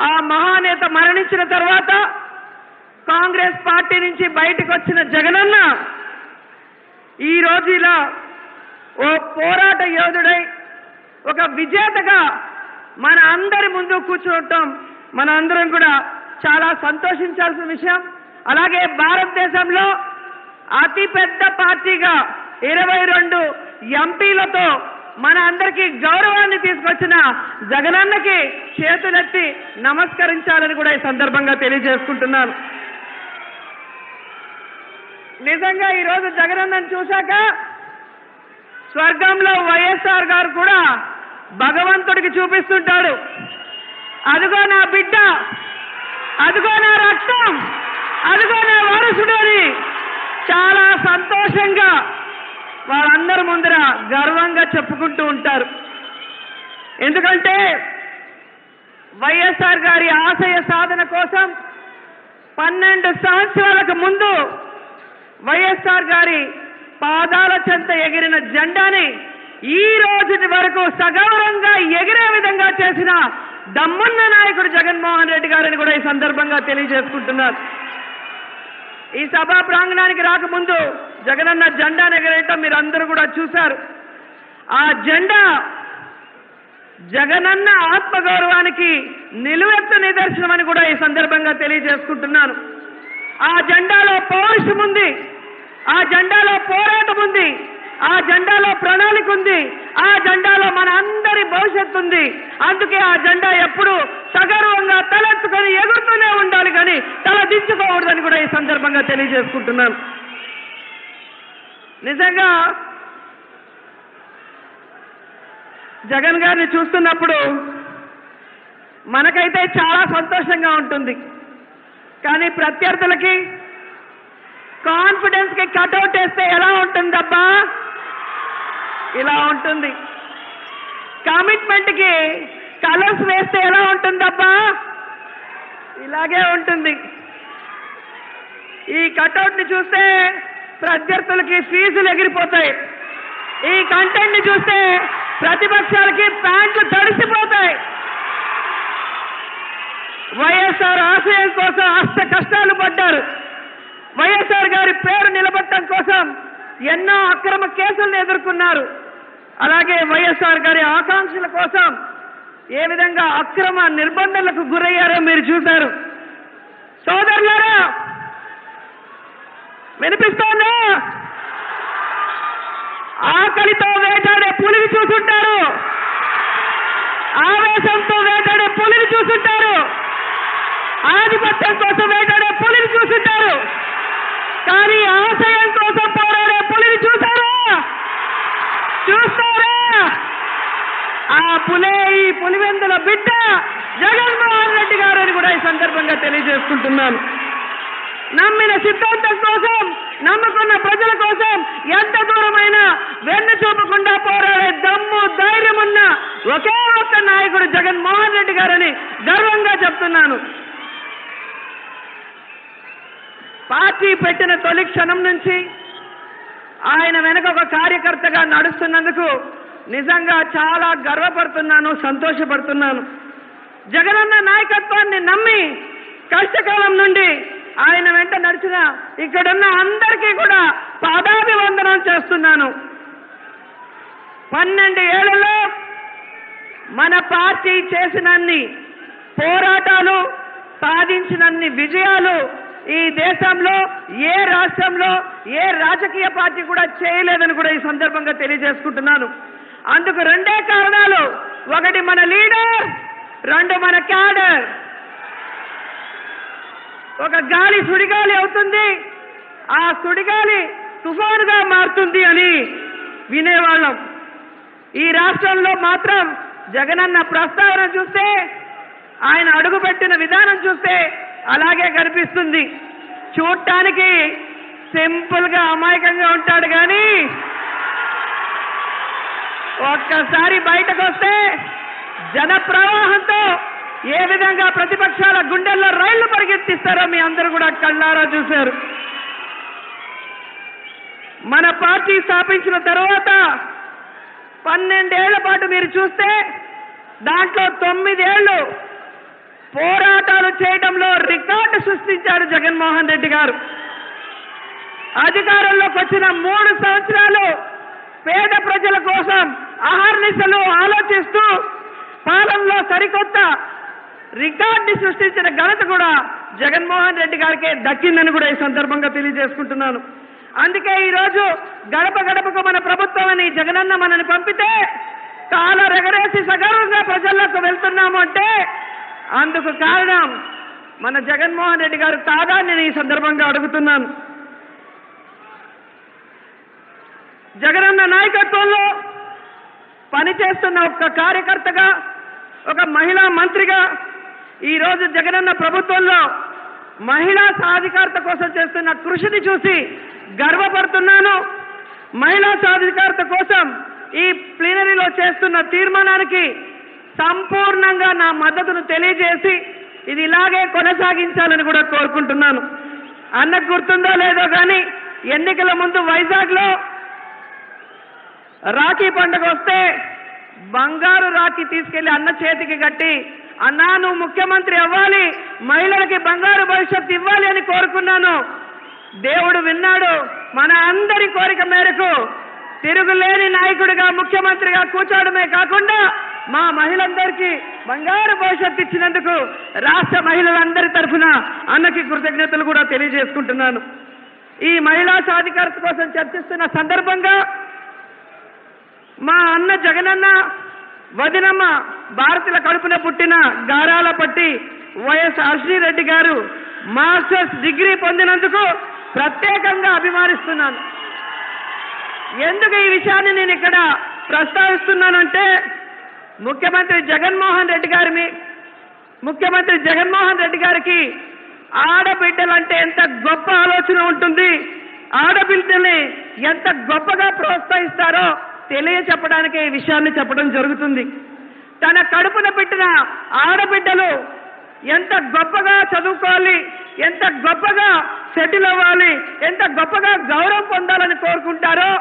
ఆ మహానేత మరణించిన తర్వాత కాంగ్రెస్ పార్టీ నుంచి బయటకు వచ్చిన జగనన్న ఈ రోజు ఇలా ఓ పోరాట యోధుడై ఒక విజేతగా మన అందరి ముందు కూర్చోవటం మన అందరం కూడా చాలా సంతోషించాల్సిన విషయం. అలాగే భారతదేశంలో అతి పెద్ద పార్టీగా 22 ఎంపీలతో మన అందరికీ గౌరవాన్ని తీసుకొచ్చిన జగనన్నకి చేతులెత్తి నమస్కరించాలని కూడా ఈ సందర్భంగా తెలియజేసుకుంటున్నాను. నిజంగా ఈరోజు జగనన్నను చూశాక స్వర్గంలో వైఎస్ఆర్ గారు కూడా భగవంతుడికి చూపిస్తుంటాడు, అదిగో నా బిడ్డ, అదిగో నా రక్తం, అదిగో నా వారసుడు అని చాలా సంతోషంగా వాళ్ళందరి ముందర గర్వంగా చెప్పుకుంటూ ఉంటారు. ఎందుకంటే వైఎస్ఆర్ గారి ఆశయ సాధన కోసం 12 సంవత్సరాలకు ముందు వైఎస్ఆర్ గారి పాదాల చెంత ఎగిరిన జెండాని ఈ రోజు వరకు సగౌరవంగా ఎగిరే విధంగా చేసిన దమ్మున్న నాయకుడు జగన్మోహన్ రెడ్డి గారిని కూడా ఈ సందర్భంగా తెలియజేసుకుంటున్నారు. ఈ సభా ప్రాంగణానికి రాకముందు జగనన్న జెండాను ఎగరేయటం మీరు అందరూ కూడా చూశారు. ఆ జెండా జగనన్న ఆత్మగౌరవానికి నిలువెత్తు నిదర్శనం అని కూడా ఈ సందర్భంగా తెలియజేసుకుంటున్నాను. ఆ జెండాలో పౌరుషం ఉంది, ఆ జెండాలో పోరాటం ఉంది, ఆ జెండాలో ప్రణాళిక ఉంది, ఆ జెండాలో మన అందరి భవిష్యత్తు ఉంది. అందుకే ఆ జెండా ఎప్పుడు సగర్వంగా తలెత్తుకొని ఎగురుతూనే ఉండాలి, కానీ తల దించుకోకూడదని కూడా ఈ సందర్భంగా తెలియజేసుకుంటున్నాను. నిజంగా జగన్ గారిని చూస్తున్నప్పుడు మనకైతే చాలా సంతోషంగా ఉంటుంది, కానీ ప్రత్యర్థులకి కాన్ఫిడెన్స్ కి కట్అవుట్ వేస్తే ఎలా ఉంటుందబ్బా, ఇలా ఉంటుంది. కమిట్మెంట్ కి కలర్స్ వేస్తే ఎలా ఉంటుందబ్బా, ఇలాగే ఉంటుంది. ఈ కట్అవుట్ ని చూస్తే ప్రత్యర్థులకి ఫీజులు ఎగిరిపోతాయి, ఈ కంటెంట్ ని చూస్తే ప్రతిపక్షాలకి ప్యాంట్లు తడిసిపోతాయి. వైఎస్ఆర్ ఆశయం కోసం అష్ట కష్టాలు పడ్డారు, వైఎస్ఆర్ గారి పేరు నిలబెట్టడం కోసం ఎన్నో అక్రమ కేసులను ఎదుర్కొన్నారు. అలాగే వైఎస్ఆర్ గారి ఆకాంక్షల కోసం ఏ విధంగా అక్రమ నిర్బంధనలకు గురయ్యారో మీరు చూశారు. సోదరులారా, వినిపిస్తోందా? ఆకలితో వేటాడే పులిని చూసుంటారు, ఆవేశంతో వేటాడే పులిని చూసుంటారు, ఆధిపత్యం కోసం వేటాడే పులిని చూసుంటారు, కానీ ఆశయం కోసం పోరాడే పులిని చూసారా? చూస్తారా? ఆ పులే ఈ పులివెందుల బిడ్డ జగన్మోహన్ రెడ్డి గారు అని కూడా ఈ సందర్భంగా తెలియజేసుకుంటున్నాను. నమ్మిన సిద్ధాంతం కోసం, నమ్ముకున్న ప్రజల కోసం ఎంత దూరమైనా వెన్ను చూపకుండా పోరాడే దమ్ము ధైర్యం ఉన్న ఒకే ఒక్క నాయకుడు జగన్మోహన్ రెడ్డి గారని గర్వంగా చెప్తున్నాను. పార్టీ పెట్టిన తొలి క్షణం నుంచి ఆయన వెనక ఒక కార్యకర్తగా నడుస్తున్నందుకు నిజంగా చాలా గర్వపడుతున్నాను, సంతోషపడుతున్నాను. జగనన్న నాయకత్వాన్ని నమ్మి కష్టకాలం నుండి ఆయన వెంట నడిచిన ఇక్కడున్న అందరికీ కూడా పాదాభివందనం చేస్తున్నాను. 12 ఏళ్లలో మన పార్టీ చేసినన్ని పోరాటాలు, సాధించినన్ని విజయాలు ఈ దేశంలో ఏ రాష్ట్రంలో ఏ రాజకీయ పార్టీ కూడా చేయలేదని కూడా ఈ సందర్భంగా తెలియజేసుకుంటున్నాను. అందుకు 2 కారణాలు. 1 మన లీడర్, 2 మన క్యాడర్. ఒక గాలి సుడిగాలి అవుతుంది, ఆ సుడిగాలి తుఫానుగా మారుతుంది అని వినేవాళ్ళం. ఈ రాష్ట్రంలో మాత్రం జగనన్న ప్రస్తావన చూస్తే, ఆయన అడుగుపెట్టిన విధానం చూస్తే అలాగే కనిపిస్తుంది. చూడటానికి సింపుల్ గా అమాయకంగా ఉంటాడు, కానీ ఒక్కసారి బయటకు వస్తే జన ప్రవాహంతో ఏ విధంగా ప్రతిపక్షాల గుండెల్లో రైళ్లు పరిగెత్తిస్తారో మీ అందరూ కూడా కళ్ళారా చూశారు. మన పార్టీ స్థాపించిన తర్వాత 12 ఏళ్ల పాటు మీరు చూస్తే దాంట్లో 9 ఏళ్లు పోరాటాలు చేయడంలో రికార్డు సృష్టించారు జగన్మోహన్ రెడ్డి గారు. అధికారంలోకి వచ్చిన 3 సంవత్సరాలు పేద ప్రజల కోసం అహర్నిశలు ఆలోచిస్తూ పాలనలో సరికొత్త రికార్డు సృష్టించిన ఘనత కూడా జగన్మోహన్ రెడ్డి గారికే దక్కిందని కూడా ఈ సందర్భంగా తెలియజేసుకుంటున్నాను. అందుకే ఈరోజు గడప గడపకు మన ప్రభుత్వం అని జగనన్న మనని పంపితే కాలరెగరేసి సగర్వంగా ప్రజల్లోకి వెళ్తున్నాము అంటే అందుకు కారణం మన జగన్మోహన్ రెడ్డి గారు కాదని ఈ సందర్భంగా అడుగుతున్నాను. జగనన్న నాయకత్వంలో పనిచేస్తున్న ఒక కార్యకర్తగా, ఒక మహిళా మంత్రిగా ఈరోజు జగనన్న ప్రభుత్వంలో మహిళా సాధికారత కోసం చేస్తున్న కృషిని చూసి గర్వపడుతున్నాను. మహిళా సాధికారత కోసం ఈ ప్లీనరీలో చేస్తున్న తీర్మానానికి సంపూర్ణంగా నా మద్దతును తెలియజేసి ఇది ఇలాగే కొనసాగించాలని కూడా కోరుకుంటున్నాను. అన్నకు గుర్తుందో లేదో కానీ ఎన్నికల ముందు వైజాగ్లో రాఖీ పండుగ వస్తే బంగారు రాఖీ తీసుకెళ్లి అన్న చేతికి కట్టి, అన్నా నువ్వు ముఖ్యమంత్రి అవ్వాలి, మహిళలకి బంగారు భవిష్యత్తు ఇవ్వాలి అని కోరుకున్నాను. దేవుడు విన్నాడు. మన అందరి కోరిక మేరకు తిరుగులేని నాయకుడిగా ముఖ్యమంత్రిగా కూర్చోవడమే కాకుండా మా మహిళలందరికీ బంగారు భవిష్యత్తు ఇచ్చినందుకు రాష్ట్ర మహిళలందరి తరఫున అన్నకి కృతజ్ఞతలు కూడా తెలియజేసుకుంటున్నాను. ఈ మహిళా సాధికారత కోసం చర్చిస్తున్న సందర్భంగా మా అన్న జగనన్న వదినమ్మ భారతుల కడుపున పుట్టిన గారాల పట్టి వైఎస్ అర్షిరెడ్డి గారు మాస్టర్స్ డిగ్రీ పొందినందుకు ప్రత్యేకంగా అభిమానిస్తున్నాను. ఎందుకు ఈ విషయాన్ని నేను ఇక్కడ ప్రస్తావిస్తున్నానంటే ముఖ్యమంత్రి జగన్మోహన్ రెడ్డి గారికి ఆడబిడ్డలంటే ఎంత గొప్ప ఆలోచన ఉంటుంది, ఆడబిడ్డల్ని ఎంత గొప్పగా ప్రోత్సహిస్తారో తెలియచెప్పడానికి ఈ విషయాన్ని చెప్పడం జరుగుతుంది. తన కడుపున పెట్టిన ఆడబిడ్డలు ఎంత గొప్పగా చదువుకోవాలి, ఎంత గొప్పగా సెటిల్ అవ్వాలి, ఎంత గొప్పగా గౌరవం పొందాలని కోరుకుంటారో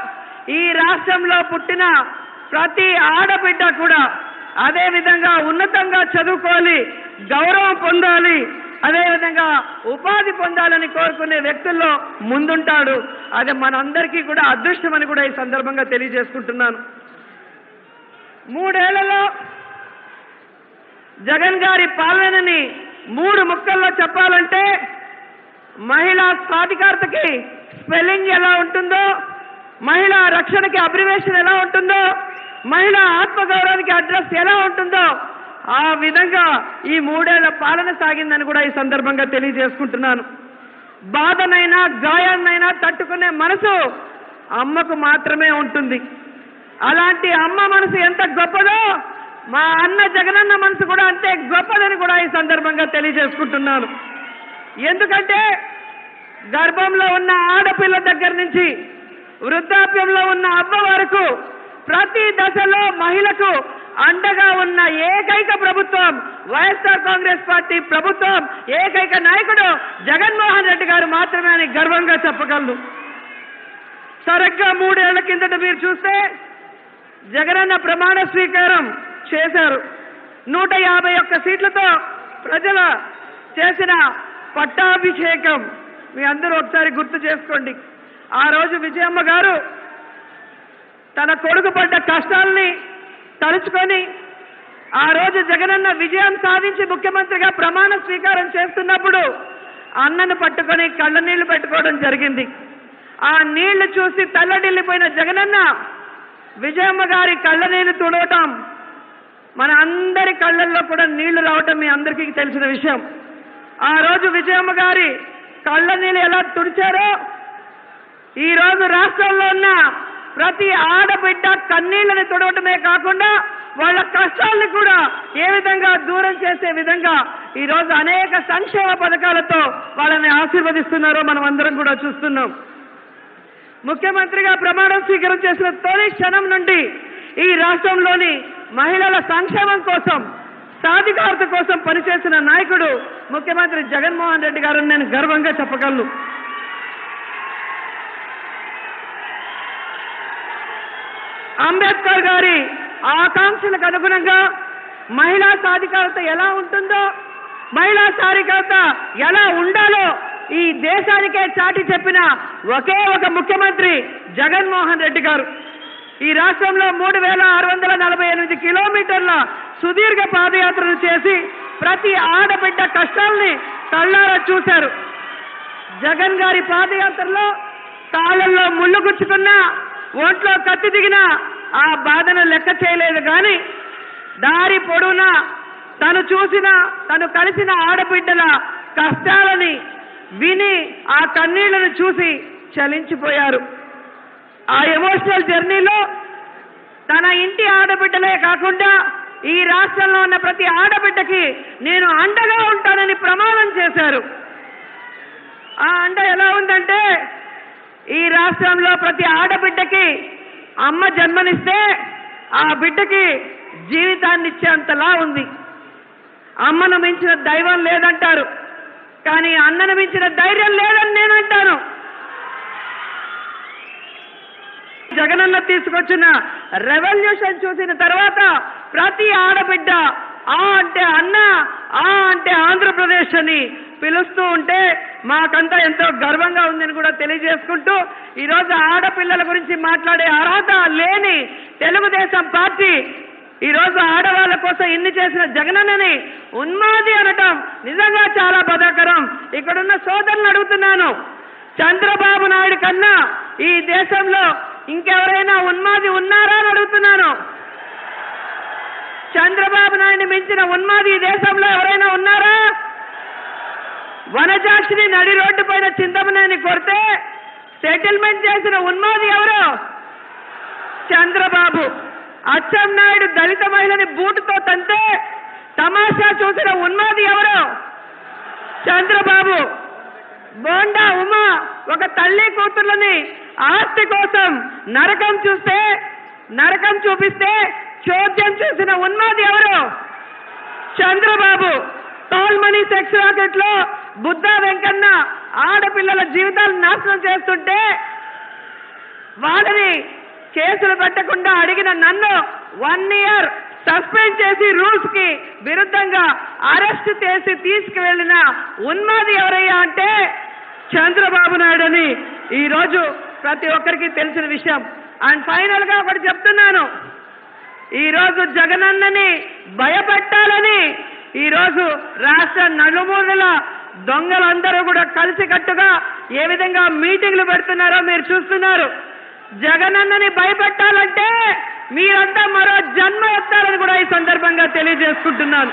ఈ రాష్ట్రంలో పుట్టిన ప్రతి ఆడబిడ్డ కూడా అదే విధంగా ఉన్నతంగా చదువుకోవాలి, గౌరవం పొందాలి, అదేవిధంగా ఉపాధి పొందాలని కోరుకునే వ్యక్తుల్లో ముందుంటాడు. అది మనందరికీ కూడా అదృష్టమని కూడా ఈ సందర్భంగా తెలియజేసుకుంటున్నాను. 3 ఏళ్లలో జగన్ గారి పాలనని 3 ముక్కల్లో చెప్పాలంటే మహిళా సాధికారతకి స్పెల్లింగ్ ఎలా ఉంటుందో, మహిళా రక్షణకి అబ్రివేషన్ ఎలా ఉంటుందో, మహిళా ఆత్మగౌరవానికి అడ్రస్ ఎలా ఉంటుందో ఆ విధంగా ఈ 3 ఏళ్ల పాలన సాగిందని కూడా ఈ సందర్భంగా తెలియజేసుకుంటున్నాను. బాధనైనా గాయాన్నైనా తట్టుకునే మనసు అమ్మకు మాత్రమే ఉంటుంది. అలాంటి అమ్మ మనసు ఎంత గొప్పదో మా అన్న జగనన్న మనసు కూడా అంతే గొప్పదని కూడా ఈ సందర్భంగా తెలియజేసుకుంటున్నాను. ఎందుకంటే గర్భంలో ఉన్న ఆడపిల్ల దగ్గర నుంచి వృద్ధాప్యంలో ఉన్న అమ్మ వరకు ప్రతి దశలో మహిళకు అండగా ఉన్న ఏకైక ప్రభుత్వం వైఎస్ఆర్ కాంగ్రెస్ పార్టీ ప్రభుత్వం, ఏకైక నాయకుడు జగన్మోహన్ రెడ్డి గారు మాత్రమే అని గర్వంగా చెప్పగలను. సరిగ్గా 3 ఏళ్ల కిందట మీరు చూస్తే జగనన్న ప్రమాణ స్వీకారం చేశారు. 151 సీట్లతో ప్రజల చేసిన పట్టాభిషేకం మీ అందరూ ఒకసారి గుర్తు చేసుకోండి. ఆ రోజు విజయమ్మ గారు తన కొడుకు పడ్డ కష్టాలని తలుచుకొని ఆ రోజు జగనన్న విజయం సాధించి ముఖ్యమంత్రిగా ప్రమాణ స్వీకారం చేస్తున్నప్పుడు అన్నను పట్టుకొని కళ్ళ నీళ్లు పెట్టుకోవడం జరిగింది. ఆ నీళ్లు చూసి తల్లడిల్లిపోయిన జగనన్న విజయమ్మ గారి కళ్ళ నీళ్లు తుడవటం, మన అందరి కళ్ళల్లో కూడా నీళ్లు రావటం మీ అందరికీ తెలిసిన విషయం. ఆ రోజు విజయమ్మ గారి కళ్ళ నీళ్లు ఎలా తుడిచారో ఈ రోజు రాష్ట్రంలో ఉన్న ప్రతి ఆడబిడ్డ కన్నీళ్లని తుడవటమే కాకుండా వాళ్ళ కష్టాలను కూడా ఏ విధంగా దూరం చేసే విధంగా ఈ రోజు అనేక సంక్షేమ పథకాలతో వాళ్ళని ఆశీర్వదిస్తున్నారో మనం అందరం కూడా చూస్తున్నాం. ముఖ్యమంత్రిగా ప్రమాణం స్వీకారం చేసిన తొలి క్షణం నుండి ఈ రాష్ట్రంలోని మహిళల సంక్షేమం కోసం, సాధికారత కోసం పనిచేసిన నాయకుడు ముఖ్యమంత్రి జగన్మోహన్ రెడ్డి గారని నేను గర్వంగా చెప్పగలను. అంబేద్కర్ గారి ఆకాంక్షలకు అనుగుణంగా మహిళా సాధికారత ఎలా ఉంటుందో మహిళా సాధికారత ఎలా ఉండాలో ఈ దేశానికే చాటి చెప్పిన ఒకే ఒక ముఖ్యమంత్రి జగన్మోహన్ రెడ్డి గారు. ఈ రాష్ట్రంలో 3648 కిలోమీటర్ల సుదీర్ఘ పాదయాత్రను చేసి ప్రతి ఆడబిడ్డ కష్టాల్ని కళ్ళారా చూశారు. జగన్ గారి పాదయాత్రలో కాళ్ళల్లో ముళ్ళు గుచ్చుకున్నా, ఒంట్లో కత్తి దిగినా ఆ బాధను లెక్క చేయలేదు. కానీ దారి పొడవునా తను చూసిన, తను కలిసిన ఆడబిడ్డల కష్టాలని విని ఆ కన్నీళ్లను చూసి చలించిపోయారు. ఆ ఎమోషనల్ జర్నీలో తన ఇంటి ఆడబిడ్డలే కాకుండా ఈ రాష్ట్రంలో ఉన్న ప్రతి ఆడబిడ్డకి నేను అండగా ఉంటానని ప్రమాణం చేశారు. ఆ అండ ఎలా ఉందంటే, ఈ రాష్ట్రంలో ప్రతి ఆడబిడ్డకి అమ్మ జన్మనిస్తే ఆ బిడ్డకి జీవితాన్ని ఇచ్చేంతలా ఉంది. అమ్మను మించిన దైవం లేదంటారు, కానీ అన్నను మించిన ధైర్యం లేదని నేను అంటాను. జగనన్న తీసుకొచ్చిన రెవల్యూషన్ చూసిన తర్వాత ప్రతి ఆడబిడ్డ ఆ అంటే అన్న, ఆ అంటే ఆంధ్రప్రదేశ్ అని పిలుస్తూ ఉంటే మాకంతా ఎంతో గర్వంగా ఉందని కూడా తెలియజేసుకుంటూ, ఈరోజు ఆడపిల్లల గురించి మాట్లాడే అర్హత లేని తెలుగుదేశం పార్టీ ఈరోజు ఆడవాళ్ళ కోసం ఇన్ని చేసిన జగనన్నని ఉన్మాది అనటం నిజంగా చాలా బాధాకరం. ఇక్కడున్న సోదరులను అడుగుతున్నాను, చంద్రబాబు నాయుడు కన్నా ఈ దేశంలో ఇంకెవరైనా ఉన్మాది ఉన్నారా అని అడుగుతున్నాను. చంద్రబాబు నాయుడిని మించిన ఉన్మాది ఈ దేశంలో ఎవరైనా ఉన్నారా? వనజాక్షిని నడి రోడ్డు పైన చింతమనేని కొడితే సెటిల్మెంట్ చేసిన ఉన్మాది ఎవరు? చంద్రబాబు. అచ్చెన్నాయుడు దళిత మహిళని బూటుతో తంతే తమాషా చూసిన ఉన్మాది ఎవరు? చంద్రబాబు. బోండా ఉమా ఒక తల్లి కూతుర్లని ఆస్తి కోసం నరకం చూపిస్తే చోద్యం చూసిన ఉన్మాది ఎవరు? చంద్రబాబు. టోల్మనీ సెక్స్ రాకెట్ లో బుద్ధా వెంకన్న ఆడపిల్లల జీవితాలు నాశనం చేస్తుంటే వాళ్ళని కేసులు పెట్టకుండా అడిగిన నన్ను 1 year సస్పెండ్ చేసి రూల్స్ కి విరుద్ధంగా అరెస్ట్ చేసి తీసుకువెళ్లిన ఉన్మాది ఎవరయ్యా అంటే చంద్రబాబు నాయుడు అని ఈరోజు ప్రతి ఒక్కరికి తెలిసిన విషయం. అండ్ ఫైనల్ గా ఒకటి చెప్తున్నాను, ఈరోజు జగనన్నని భయపెట్టాలని ఈరోజు రాష్ట్ర నలుమూలల దొంగలందరూ కూడా కలిసికట్టుగా ఏ విధంగా మీటింగ్లు పెడుతున్నారో మీరు చూస్తున్నారు. జగనన్నని భయపెట్టాలంటే మీరంతా మరో జన్మ ఎత్తాలని కూడా ఈ సందర్భంగా తెలియజేసుకుంటున్నాను.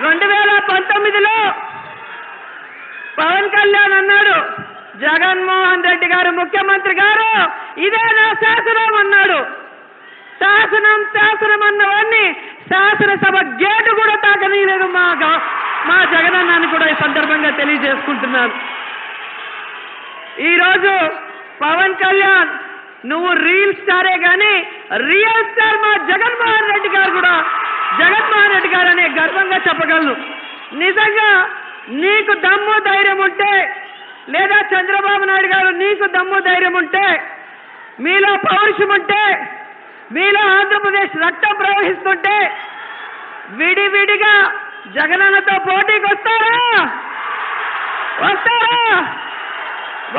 2019లో పవన్ కళ్యాణ్ అన్నాడు, జగన్మోహన్ రెడ్డి గారు ముఖ్యమంత్రి గారు ఇదే నా శాసనం అన్నాడు. శాసనం అన్నవాడిని శాసనసభ గేటు కూడా తాకనీయలేదు మా జగనన్నాన్ని కూడా ఈ సందర్భంగా తెలియజేసుకుంటున్నాను. ఈరోజు పవన్ కళ్యాణ్ నువ్వు రీల్ స్టారే కానీ రియల్ స్టార్ మా జగన్మోహన్ రెడ్డి గారు అనే గర్వంగా చెప్పగలను. నిజంగా నీకు దమ్ము ధైర్యం ఉంటే, లేదా చంద్రబాబు నాయుడు గారు నీకు దమ్ము ధైర్యం ఉంటే, మీలో పౌరుషం ఉంటే, మీలో ఆంధ్రప్రదేశ్ రక్తం ప్రవహిస్తుంటే విడివిడిగా జగనన్నతో పోటీకి వస్తారా?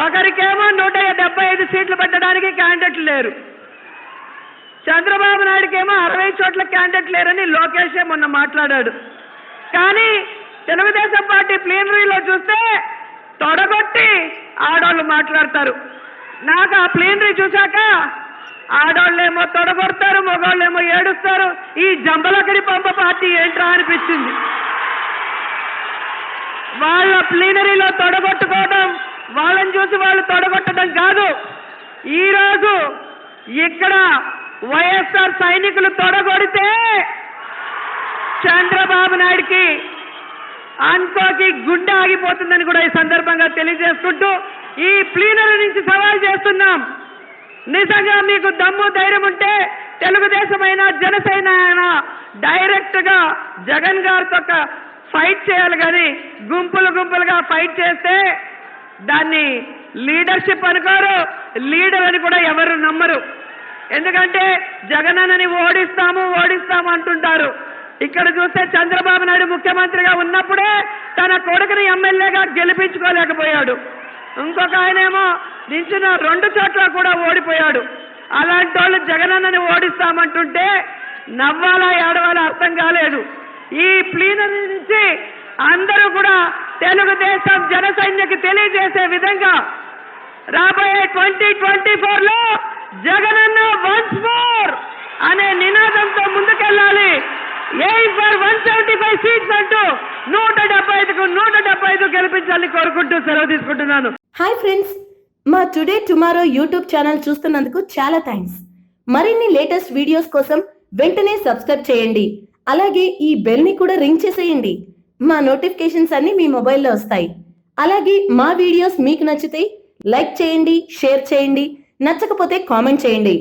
ఒకరికేమో 175 సీట్లు పెట్టడానికి క్యాండిడేట్లు లేరు, చంద్రబాబు నాయుడుకేమో 60 చోట్ల క్యాండిడేట్ లేరని లోకేషే మొన్న మాట్లాడాడు. కానీ తెలుగుదేశం పార్టీ ప్లీనరీలో చూస్తే తొడగొట్టి ఆడవాళ్ళు మాట్లాడతారు. నాకు ఆ ప్లీనరీ చూశాక ఆడవాళ్ళేమో తొడగొడతారు, మగవాళ్ళేమో ఏడుస్తారు. ఈ జంబలకడి పంప పార్టీ ఏంట్రా అనిపించింది. వాళ్ళ ప్లీనరీలో తొడగొట్టుకోవడం, వాళ్ళని చూసి వాళ్ళు తొడగొట్టడం కాదు. ఈరోజు ఇక్కడ వైఎస్ఆర్ సైనికులు తొడగొడితే చంద్రబాబు నాయుడికి అనుకోకి గుండె ఆగిపోతుందని కూడా ఈ సందర్భంగా తెలియజేసుకుంటూ ఈ ప్లీనరీ నుంచి సవాల్ చేస్తున్నాం. నిజంగా మీకు దమ్ము ధైర్యం ఉంటే తెలుగుదేశమైనా జనసేన అయినా డైరెక్ట్ గా జగన్ గారితో ఫైట్ చేయాలి. కానీ గుంపులుగా ఫైట్ చేస్తే దాన్ని లీడర్షిప్ అనుకోరు, లీడర్ అని కూడా ఎవరు నమ్మరు. ఎందుకంటే జగనన్నని ఓడిస్తాము అంటుంటారు. ఇక్కడ చూస్తే చంద్రబాబు నాయుడు ముఖ్యమంత్రిగా ఉన్నప్పుడే తన కొడుకుని ఎమ్మెల్యేగా గెలిపించుకోలేకపోయాడు. ఇంకొక ఆయనేమో నించిన 2 చోట్ల కూడా ఓడిపోయాడు. అలాంటి వాళ్ళు జగనన్నని ఓడిస్తామంటుంటే నవ్వాలా ఏడవాలా అర్థం కాలేదు. ఈ ప్లీనరీ నుంచి అందరూ కూడా తెలుగుదేశం జన సైన్యకి తెలియజేసే విధంగా రాబోయే 2024లో జగనన్న వన్స్ మోర్ అనే నినాదంతో ముందుకెళ్ళాలి. ఎయిమ్ ఫర్ 175 సీట్స్ అంటూ 175కు 175 గెలిపించాలని కోరుకుంటూ సెలవు తీసుకుంటున్నాను. హాయ్ ఫ్రెండ్స్, మా టుడే టుమారో యూట్యూబ్ ఛానల్ చూస్తున్నందుకు చాలా థ్యాంక్స్. మరిన్ని లేటెస్ట్ వీడియోస్ కోసం వెంటనే సబ్స్క్రైబ్ చేయండి. అలాగే ఈ బెల్ ని కూడా రింగ్ చేసేయండి. మా నోటిఫికేషన్స్ అన్ని మీ మొబైల్లో వస్తాయి. అలాగే మా వీడియోస్ మీకు నచ్చితే లైక్ చేయండి, షేర్ చేయండి, నచ్చకపోతే కామెంట్ చేయండి.